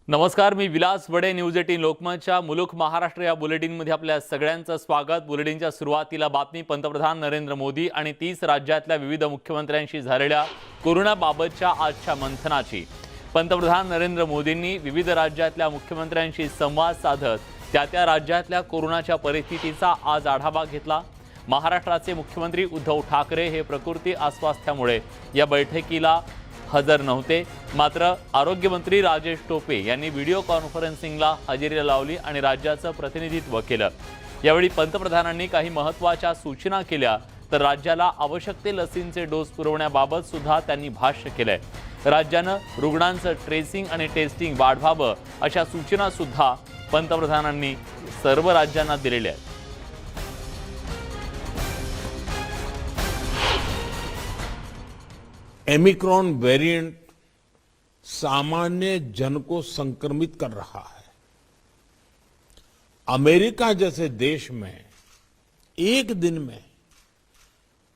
नमस्कार, मी विलास वडे. न्यूज 18 लोकमतच्या मुलुक महाराष्ट्र या बुलेटिनमध्ये आपल्या सगळ्यांचं स्वागत. बुलेटिनच्या सुरुवातीला बातमी पंतप्रधान नरेंद्र मोदी आणि 30 राज्यातल्या विविध मुख्यमंत्र्यांशी झालेल्या कोरोनाबाबतच्या आजच्या मंथनाची. पंतप्रधान नरेंद्र मोदींनी विविध राज्यातल्या मुख्यमंत्र्यांशी संवाद साधत त्या राज्यातल्या कोरोनाच्या परिस्थितीचा आज आढावा घेतला. महाराष्ट्राचे मुख्यमंत्री उद्धव ठाकरे हे प्रकृती अस्वास्थ्यामुळे या बैठकीला हजर नव्हते. मात्र आरोग्यमंत्री राजेश टोपे यांनी व्हिडिओ कॉन्फरन्सिंगला हजेरी लावली आणि राज्याचं प्रतिनिधित्व केलं. यावेळी पंतप्रधानांनी काही महत्त्वाच्या सूचना केल्या, तर राज्याला आवश्यक ते लसींचे डोस पुरवण्याबाबत सुद्धा त्यांनी भाष्य केलंय. राज्यानं रुग्णांचं ट्रेसिंग आणि टेस्टिंग वाढवावं अशा सूचना सुद्धा पंतप्रधानांनी सर्व राज्यांना दिलेल्या आहेत. ओमिक्रॉन वेरिएंट सामान्य जन को संक्रमित कर रहा है। अमेरिका जैसे देश में एक दिन में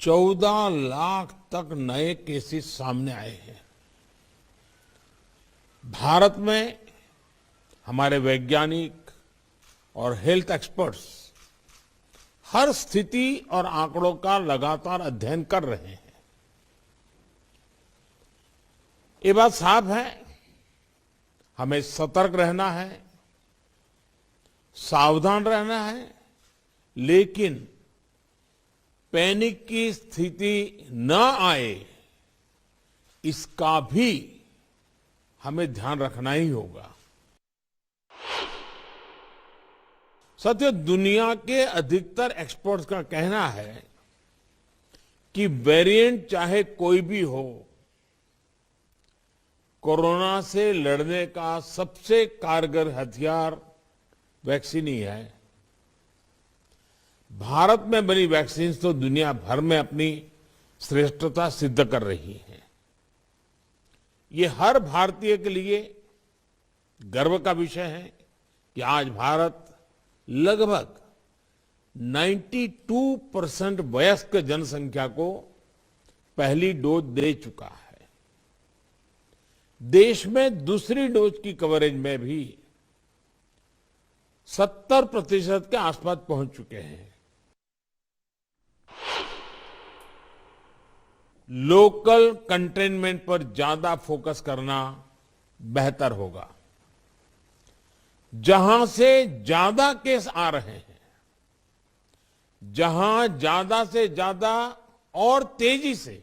14 लाख तक नए केसेस सामने आए हैं। भारत में हमारे वैज्ञानिक और हेल्थ एक्सपर्ट्स हर स्थिति और आंकड़ों का लगातार अध्ययन कर रहे हैं। ये बात साफ है, हमें सतर्क रहना है, सावधान रहना है, लेकिन पैनिक की स्थिति न आए इसका भी हमें ध्यान रखना ही होगा। साथियों, दुनिया के अधिकतर एक्सपर्ट्स का कहना है कि वेरिएंट चाहे कोई भी हो, कोरोना से लड़ने का सबसे कारगर हथियार वैक्सीन ही है। भारत में बनी वैक्सीन तो दुनिया भर में अपनी श्रेष्ठता सिद्ध कर रही है। ये हर भारतीय के लिए गर्व का विषय है कि आज भारत लगभग 92% वयस्क जनसंख्या को पहली डोज दे चुका है। देश में दूसरी डोज की कवरेज में भी 70% के आसपास पहुंच चुके हैं। लोकल कंटेनमेंट पर ज्यादा फोकस करना बेहतर होगा। जहां से ज्यादा केस आ रहे हैं, जहां ज्यादा से ज्यादा और तेजी से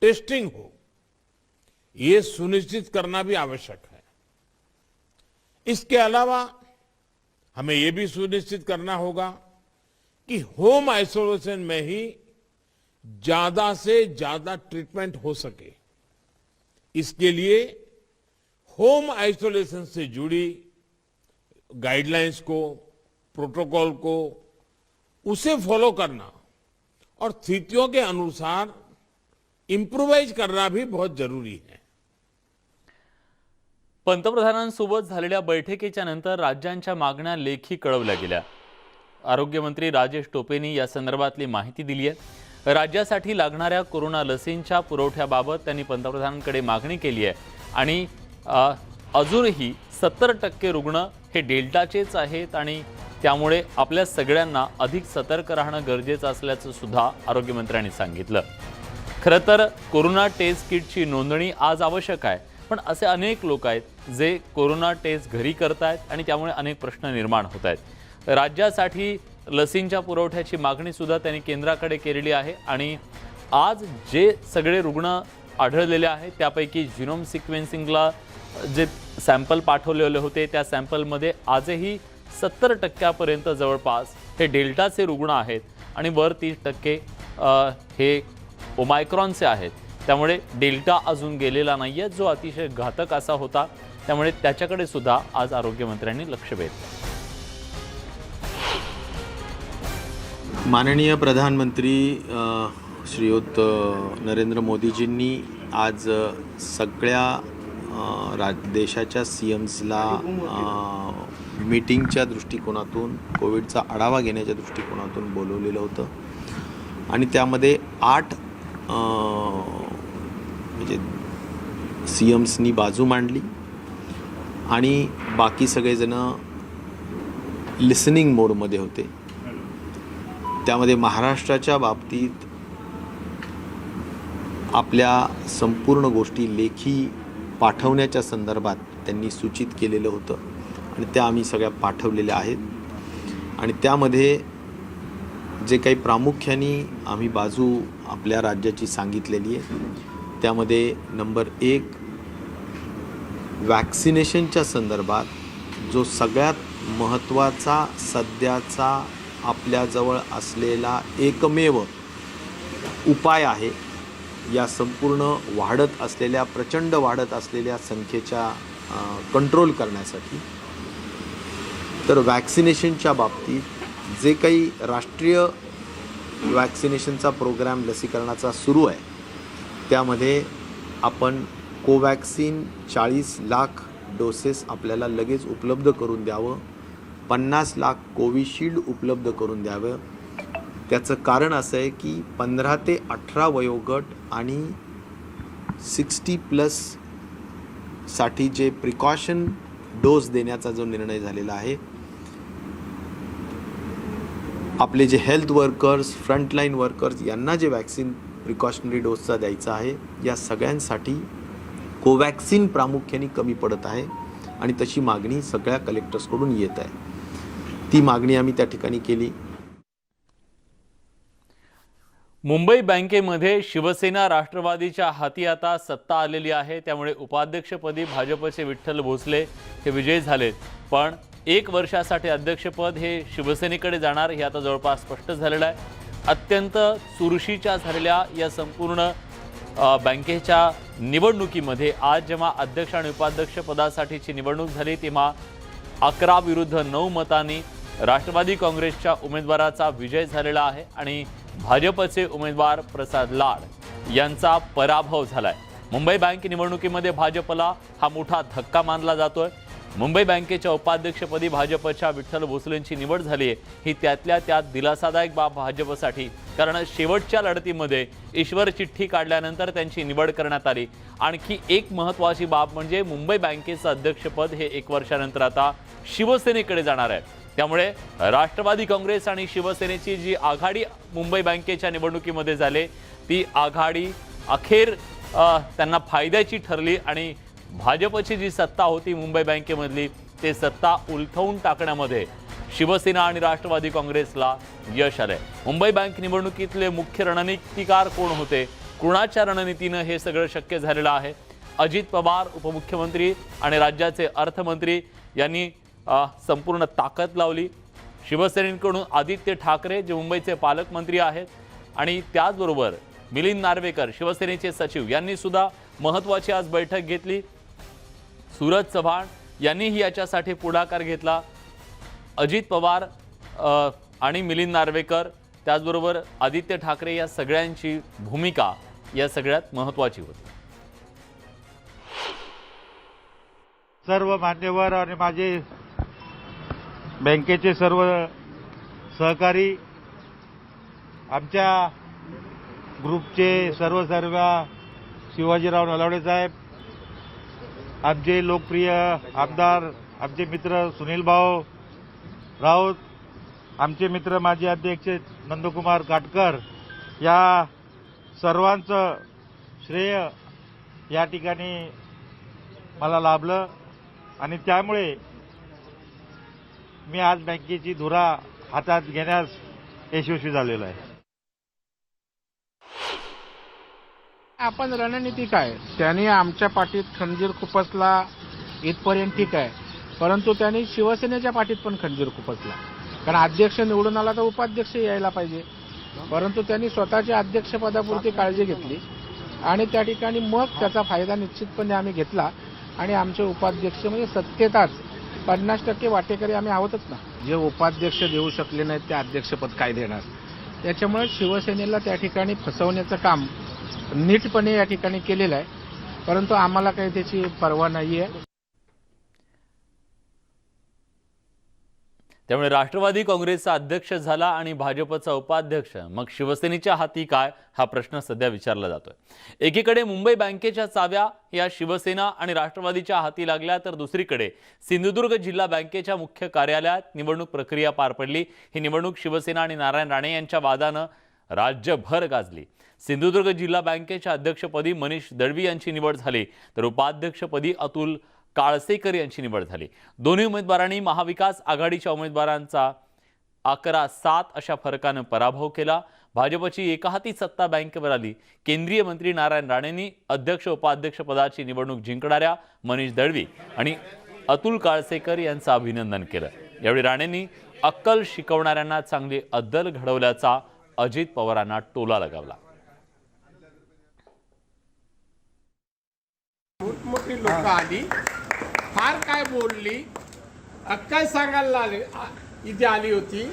टेस्टिंग हो, ये सुनिश्चित करना भी आवश्यक है। इसके अलावा हमें यह भी सुनिश्चित करना होगा कि होम आइसोलेशन में ही ज्यादा से ज्यादा ट्रीटमेंट हो सके। इसके लिए होम आइसोलेशन से जुड़ी गाइडलाइंस को, प्रोटोकॉल को, उसे फॉलो करना और स्थितियों के अनुसार इम्प्रोवाइज करना भी बहुत जरूरी है। पंतप्रधानांसोबत झालेल्या बैठकीच्या नंतर राज्यांच्या मागण्या लेखी कळवल्या गेल्या. आरोग्यमंत्री राजेश टोपेंनी या संदर्भातली माहिती दिली आहे. राज्यासाठी लागणाऱ्या कोरोना लसींच्या पुरवठ्याबाबत त्यांनी पंतप्रधानांकडे मागणी केली आहे आणि अजूनही 70% रुग्ण हे डेल्टाचेच आहेत आणि त्यामुळे आपल्या सगळ्यांना अधिक सतर्क राहणं गरजेचं असल्याचं सुद्धा आरोग्यमंत्र्यांनी सांगितलं. खरं तर कोरोना टेस्ट किटची नोंदणी आज आवश्यक आहे, पण असे अनेक लोक आहेत जे कोरोना टेस्ट घरी करतायत आणि त्यामुळे अनेक प्रश्न निर्माण होत आहेत. राज्यासाठी लसींच्या पुरवठ्याची मागणी सुद्धा त्यांनी केंद्राकडे केलेली आहे आणि आज जे सगळे रुग्ण आढळलेले आहेत त्यापैकी जीनोम सिक्वेन्सिंगला जे सॅम्पल पाठवलेले होते त्या सॅम्पलमध्ये आजही 70% जवळपास हे डेल्टाचे रुग्ण आहेत आणि वर 30% हे ओमायक्रॉनचे आहेत. त्यामुळे डेल्टा अजून गेलेला नाहीये, जो अतिशय घातक असा होता. त्यामुळे त्याच्याकडे सुद्धा आज आरोग्यमंत्र्यांनी लक्ष वेधलं. माननीय प्रधानमंत्री श्रीयुत नरेंद्र मोदीजींनी आज सगळ्या देशाच्या सीएम्सला मीटिंगच्या दृष्टिकोनातून, कोविडचा आढावा घेण्याच्या दृष्टिकोनातून बोलवलेलं होतं आणि त्यामध्ये 8 म्हणजे सीएम्सनी बाजू मांडली आणि बाकी सगळेजण लिसनिंग मोडमध्ये होते. त्यामध्ये महाराष्ट्राच्या बाबतीत आपल्या संपूर्ण गोष्टी लेखी पाठवण्याच्या संदर्भात त्यांनी सूचित केलेलं होतं आणि त्या आम्ही सगळ्या पाठवलेल्या आहेत. आणि त्यामध्ये जे काही प्रामुख्याने आम्ही बाजू आपल्या राज्याची सांगितलेली आहे त्यामध्ये नंबर 1 वॅक्सिनेशनच्या संदर्भात जो सगळ्यात महत्त्वाचा सध्याचा आपल्याजवळ असलेला एकमेव उपाय आहे या संपूर्ण प्रचंड वाढत असलेल्या संख्येच्या कंट्रोल करण्यासाठी. तर वॅक्सिनेशनच्या बाबतीत जे काही राष्ट्रीय वॅक्सिनेशनचा प्रोग्राम लसीकरणाचा सुरू आहे त्यामध्ये आपण कोवॅक्सिन 40 लाख डोसेस आपल्याला लगेच उपलब्ध करून द्यावं, 50 लाख कोविशिल्ड उपलब्ध करून द्यावं. त्याचं कारण असं आहे की 15 ते 18 वयोगट आणि 60+ साठी जे प्रिकॉशन डोस देण्याचा जो निर्णय झालेला आहे, आपले जे हेल्थ वर्कर्स, फ्रंटलाईन वर्कर्स यांना जे वॅक्सिन प्रिकॉशनरी डोसचा द्यायचा आहे या सगळ्यांसाठी कोवॅक्सिन प्रामुख्याने कमी पडत आहे आणि तशी मागणी सगळ्या कलेक्टर्सकडून येत आहे. ती मागणी आम्ही त्या ठिकाणी केली. मुंबई बँकेमध्ये शिवसेना राष्ट्रवादीच्या हाती आता सत्ता आलेली आहे. त्यामुळे उपाध्यक्षपदी भाजपचे विठ्ठल भोसले हे विजयी झालेत. पण 1 वर्षासाठी अध्यक्षपद हे शिवसेनेकडे जाणार हे आता जवळपास स्पष्ट झालेलं आहे. अत्यंत चुरशीच्या झालेल्या या संपूर्ण बँकेच्या निवडणुकीमध्ये आज जेव्हा अध्यक्ष आणि उपाध्यक्ष पदासाठीची निवडणूक झाली तेव्हा 11 विरुद्ध 9 मतांनी राष्ट्रवादी काँग्रेसच्या उमेदवाराचा विजय झालेला आहे आणि भाजपचे उमेदवार प्रसाद लाड यांचा पराभव झालाय. मुंबई बँक निवडणुकीमध्ये भाजपला हा मोठा धक्का मानला जातोय. मुंबई बँकेच्या उपाध्यक्षपदी भाजपच्या विठ्ठल भोसलेंची निवड झाली आहे ही त्यातल्या त्यात दिलासादायक बाब भाजपसाठी. कारण शेवटच्या लढतीमध्ये ईश्वर चिठ्ठी काढल्यानंतर त्यांची निवड करण्यात आली. आणखी एक महत्त्वाची बाब म्हणजे मुंबई बँकेचं अध्यक्षपद हे 1 वर्षानंतर आता शिवसेनेकडे जाणार आहे. त्यामुळे राष्ट्रवादी काँग्रेस आणि शिवसेनेची जी आघाडी मुंबई बँकेच्या निवडणुकीमध्ये झाली ती आघाडी अखेर त्यांना फायद्याची ठरली आणि भाजपची जी सत्ता होती मुंबई बँकेमधली ते सत्ता उलथवून टाकण्यामध्ये शिवसेना आणि राष्ट्रवादी काँग्रेसला यश आलंय. मुंबई बँक निवडणुकीतले मुख्य रणनीतिकार कोण होते, कुणाच्या रणनीतीनं हे सगळं शक्य झालेलं आहे. अजित पवार उपमुख्यमंत्री आणि राज्याचे अर्थमंत्री यांनी संपूर्ण ताकद लावली. शिवसेनेकडून आदित्य ठाकरे जे मुंबईचे पालकमंत्री आहेत आणि त्याचबरोबर मिलिंद नार्वेकर शिवसेनेचे सचिव यांनी सुद्धा महत्त्वाची आज बैठक घेतली. सूरज चव्हाण यांनीही याच्यासाठी पुढाकार घेतला. अजित पवार आणि मिलिंद नार्वेकर त्याचबरोबर आदित्य ठाकरे या सगळ्यांची भूमिका या सगळ्यात महत्त्वाची होती. सर्व मान्यवर आणि माझे बँकेचे सर्व सहकारी, आमच्या ग्रुपचे सर्व शिवाजीराव नलावडे साहेब, आमचे लोकप्रिय आमदार, आमचे मित्र सुनील भाऊ राऊत, आमचे मित्र माजी अध्यक्ष नंदकुमार काटकर, या सर्वांचं श्रेय या ठिकाणी मला लाभलं आणि त्यामुळे मी आज बँकेची धुरा हातात घेण्यास यशस्वी झालेलो आहे. आपण रणनीती काय, त्यांनी आमच्या पाठीत खंजीर खुपसला इथपर्यंत ठीक आहे, परंतु त्यांनी शिवसेनेच्या पाठीत पण खंजीर खुपसला. कारण अध्यक्ष निवडून आला तर उपाध्यक्ष यायला पाहिजे, परंतु त्यांनी स्वतःच्या अध्यक्षपदापुरती काळजी घेतली आणि त्या ठिकाणी मग त्याचा फायदा निश्चितपणे आम्ही घेतला आणि आमचे उपाध्यक्ष म्हणजे सत्तेतच 50% वाटेकरी आम्ही आहोतच ना. जे उपाध्यक्ष देऊ शकले नाहीत ते अध्यक्षपद काय देणार. त्याच्यामुळे शिवसेनेला त्या ठिकाणी फसवण्याचं काम नीटपणे या ठिकाणी केलेलं आहे, परंतु आम्हाला काही त्याची पर्वा नाही आहे. त्यामुळे राष्ट्रवादी काँग्रेसचा अध्यक्ष झाला आणि भाजपचा उपाध्यक्ष, मग शिवसेनेच्या हाती काय, हा प्रश्न सध्या विचारला जातोय. एकीकडे मुंबई बँकेच्या चाव्या या शिवसेना आणि राष्ट्रवादीच्या हाती लागल्या, तर दुसरीकडे सिंधुदुर्ग जिल्हा बँकेच्या मुख्य कार्यालयात निवडणूक प्रक्रिया पार पडली. ही निवडणूक शिवसेना आणि नारायण राणे यांच्या वादानं राज्यभर गाजली. सिंधुदुर्ग जिल्हा बँकेच्या अध्यक्षपदी मनीष दळवी यांची निवड झाली, तर उपाध्यक्षपदी अतुल काळसेकर यांची निवड झाली. दोन्ही उमेदवारांनी महाविकास आघाडीच्या उमेदवारांचा 11-7 अशा फरकानं पराभव केला. भाजपची एकहाती सत्ता बँकेवर आली. केंद्रीय मंत्री नारायण राणेंनी अध्यक्ष उपाध्यक्ष पदाची निवडणूक जिंकणाऱ्या मनीष दळवी आणि अतुल काळसेकर यांचं अभिनंदन केलं. यावेळी राणेंनी अक्कल शिकवणाऱ्यांना चांगली अद्दल घडवल्याचा अजित पवारांना टोला लगावला. मोठी लोक आली, फार काय बोलली, अक्कल सांगायला इथे आली होती.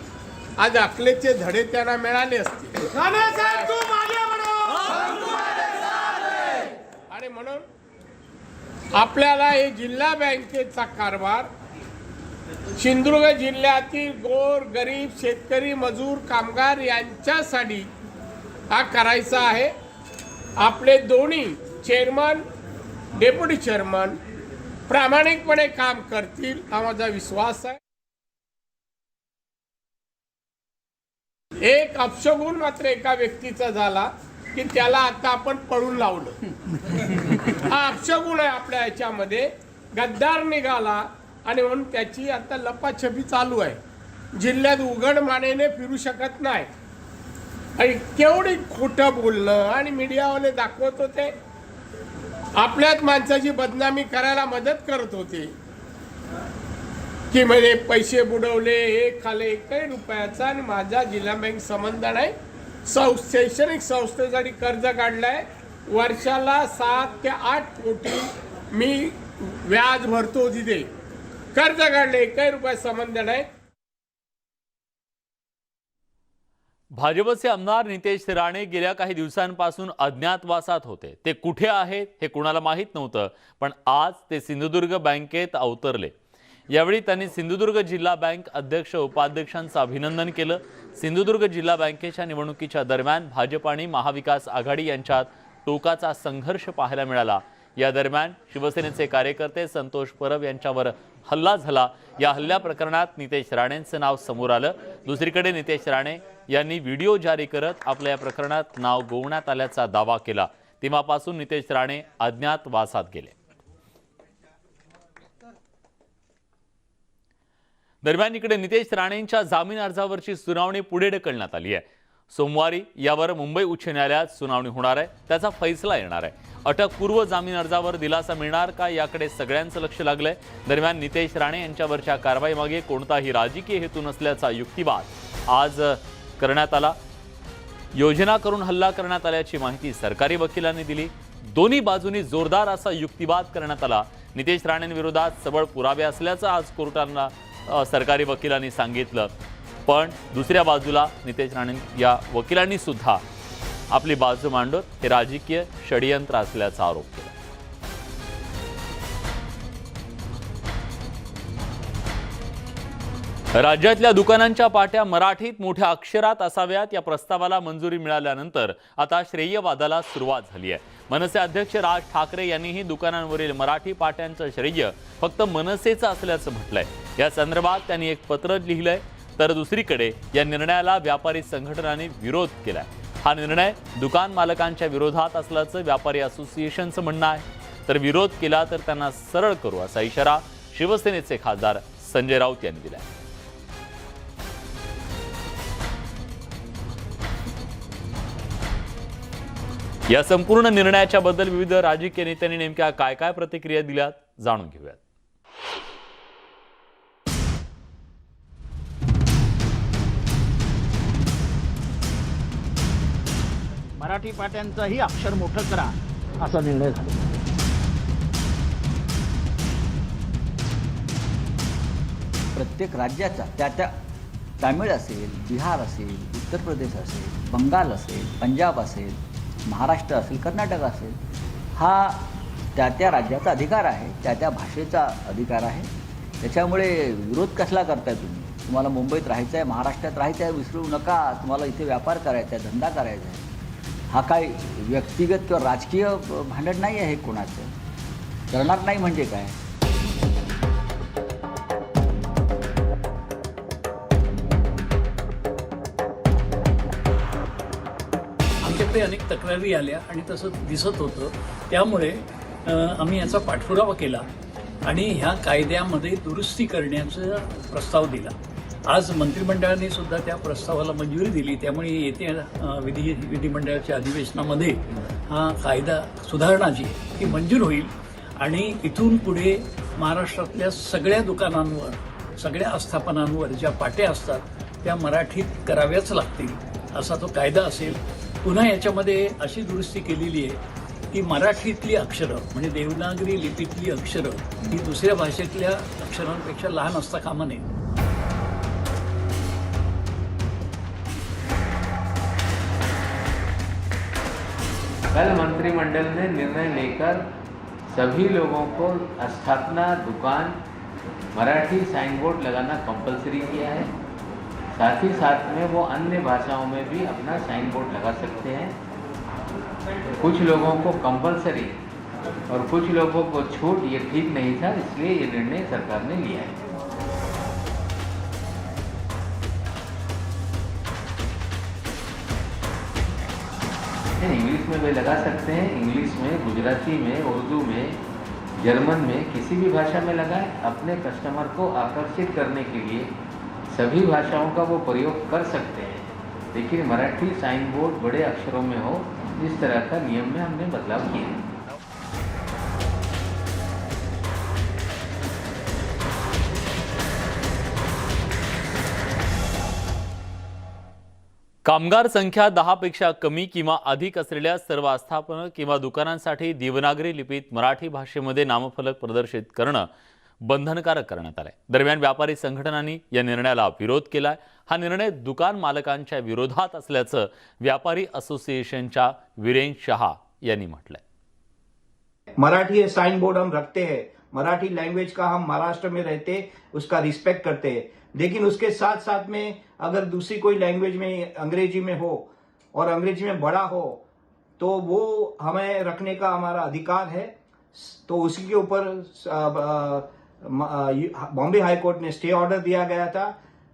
आज अकलेचे धडे त्यांना मिळाले असते आणि म्हणून आपल्याला हे जिल्हा बँकेचा कारभार सिंधुदुर्ग जिल्ह्यातील गोर गरीब शेतकरी मजूर कामगार यांच्यासाठी हा करायचा आहे. आपले दोन्ही चेअरमन डेप्युटी चेअरमन प्रामाणिकपणे काम करतील हा माझा विश्वास आहे. एक अपशगुन मात्र एका व्यक्तीचा झाला की त्याला आता आपण पळून लावलं. हा अपशगुन आहे आपल्या याच्यामध्ये. गद्दार निघाला आणि म्हणून त्याची आता लपाछपी चालू आहे. जिल्ह्यात उघड मानेने फिरू शकत नाही आणि केवढी खोटं बोलणं आणि मीडियावाले दाखवत होते. आपल्याच माणसाची बदनामी करायला मदत करत होते की म्हणजे पैसे बुडवले, हे खाले, 1 रुपयाचा आणि माझा जिल्हा बँक संबंध नाही. शैक्षणिक संस्थेसाठी कर्ज काढलंय. वर्षाला 7 ते 8 कोटी मी व्याज भरतो. तिथे कर्ज काढले, 1 रुपया संबंध नाही. भाजपचे आमदार नितेश राणे गेल्या काही दिवसांपासून अज्ञातवासात होते. ते कुठे आहेत हे कुणाला माहीत नव्हतं, पण आज ते सिंधुदुर्ग बँकेत अवतरले. यावेळी त्यांनी सिंधुदुर्ग जिल्हा बँक अध्यक्ष उपाध्यक्षांचं अभिनंदन केलं. सिंधुदुर्ग जिल्हा बँकेच्या निवडणुकीच्या दरम्यान भाजप आणि महाविकास आघाडी यांच्यात टोकाचा संघर्ष पाहायला मिळाला. या दरम्यान शिवसेनेचे कार्यकर्ते संतोष परब यांच्यावर हल्ला झाला. या हल्ल्या प्रकरणात नितेश राणेंचं नाव समोर आलं. दुसरीकडे नितेश राणे यांनी व्हिडिओ जारी करत आपल्या या प्रकरणात नाव गोवण्यात आल्याचा दावा केला. तेव्हापासून नितेश राणे अज्ञातवासात गेले. दरम्यान इकडे नितेश राणेंच्या जामीन अर्जावरची सुनावणी पुढे ढकलण्यात आली आहे. सोमवारी यावर मुंबई उच्च न्यायालयात सुनावणी होणार आहे. त्याचा फैसला येणार आहे. अटकपूर्व जामीन अर्जावर दिलासा मिळणार का, याकडे सगळ्यांचं लक्ष लागलंय. दरम्यान नितेश राणे यांच्यावरच्या कारवाईमागे कोणताही राजकीय हेतू नसल्याचा युक्तिवाद आज करण्यात आला. योजना करून हल्ला करण्यात आल्याची माहिती सरकारी वकिलांनी दिली. दोन्ही बाजूंनी जोरदार असा युक्तिवाद करण्यात आला. नितेश राणेंविरोधात सबळ पुरावे असल्याचं आज कोर्टाला सरकारी वकिलांनी सांगितलं. पण दुसऱ्या बाजूला नितेश राणे या वकिलांनी सुद्धा आपली बाजू मांडत हे राजकीय षडयंत्र असल्याचा आरोप केला. राज्यातल्या दुकानांच्या पाट्या मराठीत मोठ्या अक्षरात असाव्यात या प्रस्तावाला मंजुरी मिळाल्यानंतर आता श्रेयवादाला सुरुवात झाली आहे. मनसे अध्यक्ष राज ठाकरे यांनीही दुकानांवरील मराठी पाट्यांचं श्रेय फक्त मनसेचं असल्याचं म्हटलंय. या संदर्भात त्यांनी एक पत्र लिहिलंय. तर दुसरीकडे या निर्णयाला व्यापारी संघटनांनी विरोध केलाय. हा निर्णय दुकान मालकांच्या विरोधात असल्याचं व्यापारी असोसिएशनचं म्हणणं आहे. तर विरोध केला तर त्यांना सरळ करू असा इशारा शिवसेनेचे खासदार संजय राऊत यांनी दिलाय. या संपूर्ण निर्णयाच्या बद्दल विविध राजकीय नेत्यांनी नेमक्या काय काय प्रतिक्रिया दिल्यात जाणून घेऊयात. मराठी पाट्यांचंही अक्षर मोठं करा असा निर्णय झाला. प्रत्येक राज्याचा त्या तामिळ असेल, बिहार असेल, उत्तर प्रदेश असेल, बंगाल असेल, पंजाब असेल, महाराष्ट्र असेल, कर्नाटक असेल, हा त्या राज्याचा अधिकार आहे, त्या भाषेचा अधिकार आहे. त्याच्यामुळे विरोध कसला करताय तुम्ही? तुम्हाला मुंबईत राहायचं आहे, महाराष्ट्रात राहायचं आहे, विसरू नका. तुम्हाला इथे व्यापार करायचा आहे, धंदा करायचा आहे. हा काय व्यक्तिगत किंवा राजकीय भांडण नाही आहे कोणाचं. करणार नाही म्हणजे काय. आमच्याकडे अनेक तक्रारी आल्या आणि तसं दिसत होतं. त्यामुळे आम्ही याचा पाठपुरावा केला आणि ह्या कायद्यामध्ये दुरुस्ती करण्याचा प्रस्ताव दिला. आज मंत्रिमंडळाने सुद्धा त्या प्रस्तावाला मंजुरी दिली. त्यामुळे येत्या विधिमंडळाच्या अधिवेशनामध्ये हा कायदा सुधारणा जी आहे ती मंजूर होईल आणि इथून पुढे महाराष्ट्रातल्या सगळ्या दुकानांवर, सगळ्या आस्थापनांवर ज्या पाट्या असतात त्या मराठीत कराव्याच लागतील असा तो कायदा असेल. पुन्हा याच्यामध्ये अशी दुरुस्ती केलेली आहे की मराठीतली अक्षरं म्हणजे देवनागरी लिपीतली अक्षरं ही दुसऱ्या भाषेतल्या अक्षरांपेक्षा लहान असता कामा नये. कल मंत्रिमंडल ने निर्णय लेकर सभी लोगों को स्थापना दुकान मराठी साइन बोर्ड लगाना कंपलसरी किया है. साथ ही साथ में वो अन्य भाषाओं में भी अपना साइन बोर्ड लगा सकते हैं. कुछ लोगों को कंपलसरी और कुछ लोगों को छूट, ये ठीक नहीं था, इसलिए ये निर्णय सरकार ने लिया है. इंग्लिश में वे लगा सकते हैं. इंग्लिश में, गुजराती में, उर्दू में, जर्मन में, किसी भी भाषा में लगाएं. अपने कस्टमर को आकर्षित करने के लिए सभी भाषाओं का वो प्रयोग कर सकते हैं. लेकिन मराठी साइन बोर्ड बड़े अक्षरों में हो, इस तरह का नियम में हमने बदलाव किया है. कामगार संख्या 10 पेक्षा कमी किंवा अधिक असलेल्या सर्व आस्थापनं किंवा दुकानांसाठी देवनागरी लिपीत मराठी भाषेमध्ये नामफलक प्रदर्शित करणं बंधनकारक करण्यात आलंय. दरम्यान व्यापारी संघटनांनी या निर्णयाला विरोध केलाय. हा निर्णय दुकान मालकांच्या विरोधात असल्याचं व्यापारी असोसिएशनच्या वीरेन शहा यांनी म्हटलंय. मराठी साइन बोर्ड हम रखते हैं. मराठी लैंग्वेज का हम महाराष्ट्र में रहते उसका रिस्पेक्ट करते हैं. लेकिन उसके साथ साथ में अगर दूसरी कोई लैंग्वेज में, अंग्रेजी में हो और अंग्रेजी में बड़ा हो तो वो हमें रखने का हमारा अधिकार है. तो उसी के ऊपर बॉम्बे हाई कोर्ट ने स्टे ऑर्डर दिया गया था.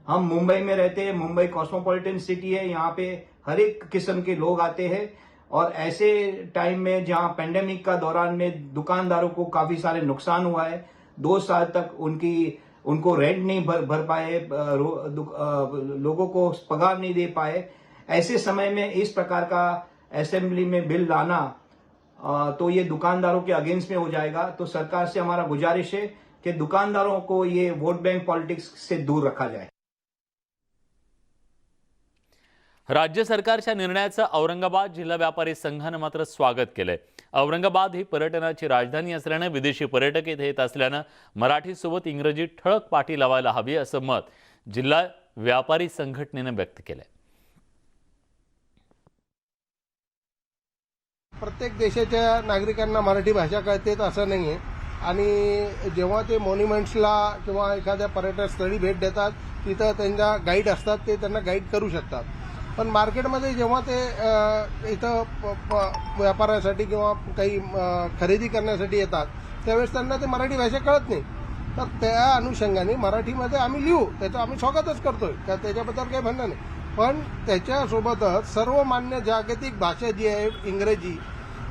हम मुंबई में रहते हैं. मुंबई कॉस्मोपॉलिटन सिटी है. यहाँ पे हर एक किस्म के लोग आते हैं और ऐसे टाइम में जहाँ पेंडेमिक का दौरान में दुकानदारों को काफी सारे नुकसान हुआ है. 2 साल तक उनको रेंट नहीं भर पाए, लोगों को पगार नहीं दे पाए. ऐसे समय में इस प्रकार का असेंबली में बिल लाना तो ये दुकानदारों के अगेंस्ट में हो जाएगा. तो सरकार से हमारा गुजारिश है कि दुकानदारों को ये वोट बैंक पॉलिटिक्स से दूर रखा जाए. राज्य सरकारच्या निर्णयाचं औरंगाबाद जिल्हा व्यापारी संघानं मात्र स्वागत केलंय. औरंगाबाद ही पर्यटनाची राजधानी असल्यानं विदेशी पर्यटक इथे येत असल्यानं मराठीसोबत इंग्रजी ठळक पाटी लावायला हवी असं मत जिल्हा व्यापारी संघटनेनं व्यक्त केलंय. प्रत्येक देशाच्या नागरिकांना मराठी भाषा कळते असं नाही आहे. आणि जेव्हा ते मॉन्युमेंट्सला किंवा एखाद्या पर्यटन स्थळी भेट देतात तिथं त्यांच्या गाईड असतात, ते त्यांना गाईड करू शकतात. पण मार्केटमध्ये जेव्हा ते इथं व्यापारासाठी किंवा काही खरेदी करण्यासाठी येतात त्यावेळेस त्यांना ते मराठी भाषा कळत नाही. तर त्या अनुषंगाने मराठीमध्ये आम्ही लिहू, त्याचं आम्ही स्वागतच करतोय, त्याच्याबद्दल काही म्हणणं नाही. पण त्याच्यासोबतच सर्वमान्य जागतिक भाषा जी आहे इंग्रजी,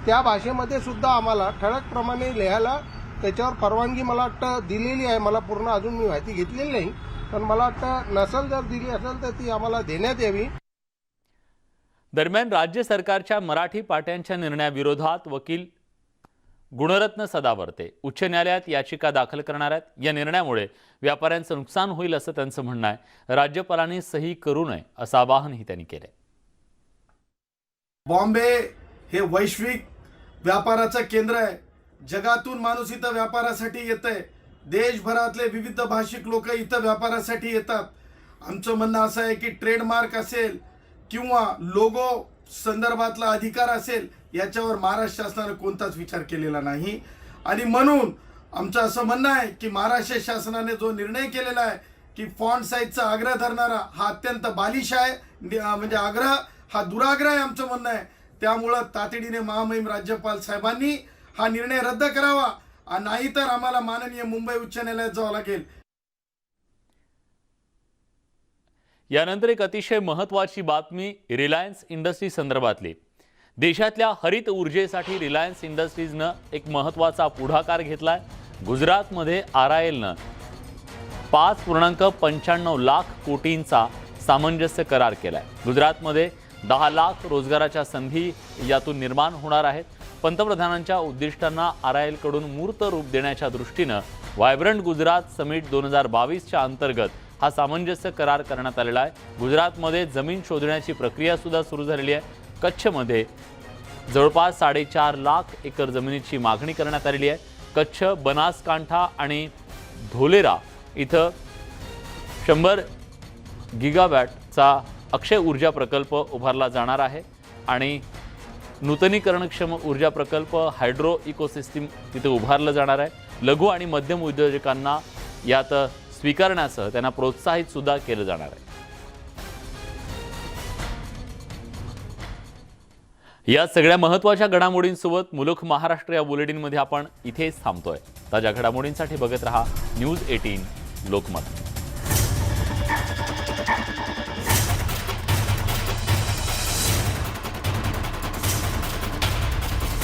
त्या भाषेमध्ये सुद्धा आम्हाला ठळकप्रमाणे लिहायला त्याच्यावर परवानगी मला वाटतं दिलेली आहे. मला पूर्ण अजून मी माहिती घेतलेली नाही, पण मला वाटतं नसेल जर दिली असेल तर ती आम्हाला देण्यात यावी. दरम्यान राज्य सरकारच्या मराठी पाट्यांच्या निर्णयाविरोधात वकील गुणरत्न सदावर्ते उच्च न्यायालयात याचिका दाखल करणार आहेत. या निर्णयामुळे व्यापाऱ्यांचं नुकसान होईल असं त्यांचं म्हणणं आहे. राज्यपालांनी सही करू नये असं आवाहनही त्यांनी केलंय. बॉम्बे हे वैश्विक व्यापाराचं केंद्र आहे. जगातून माणूस इथं व्यापारासाठी येतंय. देशभरातले विविध भाषिक लोक इथं व्यापारासाठी येतात. आमचं म्हणणं असं आहे की ट्रेडमार्क असेल किंवा लोगो संदर्भातला अधिकार असेल याच्यावर महाराष्ट्र शासनाने कोणताच विचार केलेला नाही. आणि म्हणून आमचं असं म्हणणं आहे की महाराष्ट्र शासनाने जो निर्णय केलेला आहे की फॉन्ट साईजचा आग्रह धरणारा हा अत्यंत बालिश आहे, म्हणजे आग्रह हा दुराग्रह आहे आमचं म्हणणं आहे. त्यामुळं तातडीने महामहिम राज्यपाल साहेबांनी हा निर्णय रद्द करावा, नाहीतर आम्हाला माननीय मुंबई उच्च न्यायालयात जावं लागेल. यानंतर एक अतिशय महत्त्वाची बातमी रिलायन्स इंडस्ट्री संदर्भातली. देशातल्या हरित ऊर्जेसाठी रिलायन्स इंडस्ट्रीजनं एक महत्त्वाचा पुढाकार घेतलाय. गुजरातमध्ये RILनं 5.95 लाख कोटींचा सामंजस्य करार केलाय. गुजरातमध्ये 10 लाख रोजगाराच्या संधी यातून निर्माण होणार आहेत. पंतप्रधानांच्या उद्दिष्टांना RIL कडून मूर्त रूप देण्याच्या दृष्टीनं व्हायब्रंट गुजरात समिट 2022च्या अंतर्गत हा सामंजस्य करार करण्यात आलेला आहे. गुजरातमध्ये जमीन शोधण्याची प्रक्रिया सुद्धा सुरू झालेली आहे. कच्छमध्ये जवळपास 4.5 लाख एकर जमिनीची मागणी करण्यात आलेली आहे. कच्छ, बनासकांठा आणि धोलेरा इथं 100 गिगावॅटचा अक्षय ऊर्जा प्रकल्प उभारला जाणार आहे आणि नूतनीकरणक्षम ऊर्जा प्रकल्प हायड्रो इकोसिस्टीम तिथे उभारलं जाणार आहे. लघु आणि मध्यम उद्योजकांना यात स्वीकारण्यासह त्यांना प्रोत्साहित सुद्धा केलं जाणार आहे. या सगळ्या महत्त्वाच्या घडामोडींसोबत मुलुख महाराष्ट्र या बुलेटिनमध्ये आपण इथेच थांबतोय. ताज्या घडामोडींसाठी बघत रहा न्यूज 18 लोकमत.